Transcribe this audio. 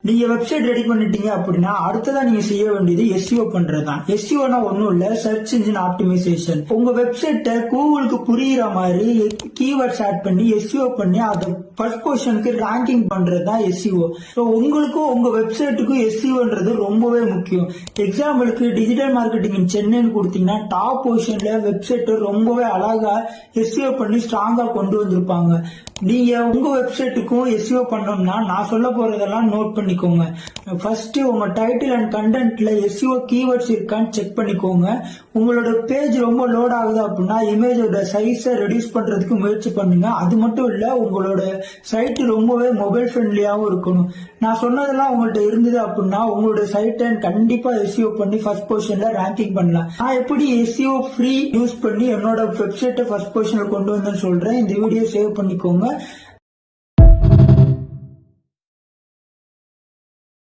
நீங்க website ready பண்ணிட்டீங்க அப்படின்னா அடுத்ததா நீங்க செய்ய வேண்டியது எஸ்இஓ பண்றதுதான். எஸ்இஓனா ஒன்னும் இல்ல, சர்ச் இன்ஜின் ஆப்டிமைசேஷன். உங்க வெப்சைட்டை கூகுளுக்கு புரியுற மாதிரி கீவேர்ட்ஸ் ஆட் பண்ணி எஸ்இஓ பண்ணி அதை ஃபர்ஸ்ட் பொசிஷனுக்கு ரேங்கிங் பண்றதுதான் எஸ்இஓ. உங்களுக்கும் உங்க வெப்சைட்டுக்கும் எஸ்இஓன்றது ரொம்பவே முக்கியம். எக்ஸாம்பிளுக்கு டிஜிட்டல் மார்க்கெட்டிங் சென்னைன்னு கொடுத்தீங்கன்னா டாப் பொசிஷன்ல வெப்சைட் ரொம்பவே அழகா எஸ்இஓ பண்ணி ஸ்ட்ராங்கா கொண்டு வந்திருப்பாங்க. நீங்க உங்க வெப்சைட்டுக்கும் எஸ்இஓ பண்ணோம்னா நான் சொல்ல போறதெல்லாம் நோட் பண்ணிக்கோங்க. ஃபர்ஸ்ட் உங்க டைட்டில் அண்ட் கண்டென்ட்ல எஸ்இஓ கீவேர்ட்ஸ் இருக்கான்னு செக் பண்ணிக்கோங்க. உங்களோட பேஜ் ரொம்ப லோட் ஆகுது அப்படின்னா இமேஜோட சைஸை ரெடியூஸ் பண்றதுக்கு முயற்சி பண்ணுங்க. அது மட்டும் இல்ல, உங்களோட சைட் ரொம்பவே மொபைல் ஃப்ரெண்ட்லியாவும் இருக்கணும். நான் சொன்னதெல்லாம் உங்கள்ட்ட இருந்தது அப்படின்னா உங்களோட சைட்டை கண்டிப்பா எஸ்இஓ பண்ணி ஃபர்ஸ்ட் பொசிஷன்ல ரேங்கிங் பண்ணலாம். நான் எப்படி எஸ்இஓ ஃப்ரீ யூஸ் பண்ணி என்னோட வெப்சைட்டை ஃபர்ஸ்ட் பொசிஷன்ல கொண்டு வந்தேன்னு சொல்றேன். இந்த வீடியோ சேவ் பண்ணிக்கோங்க.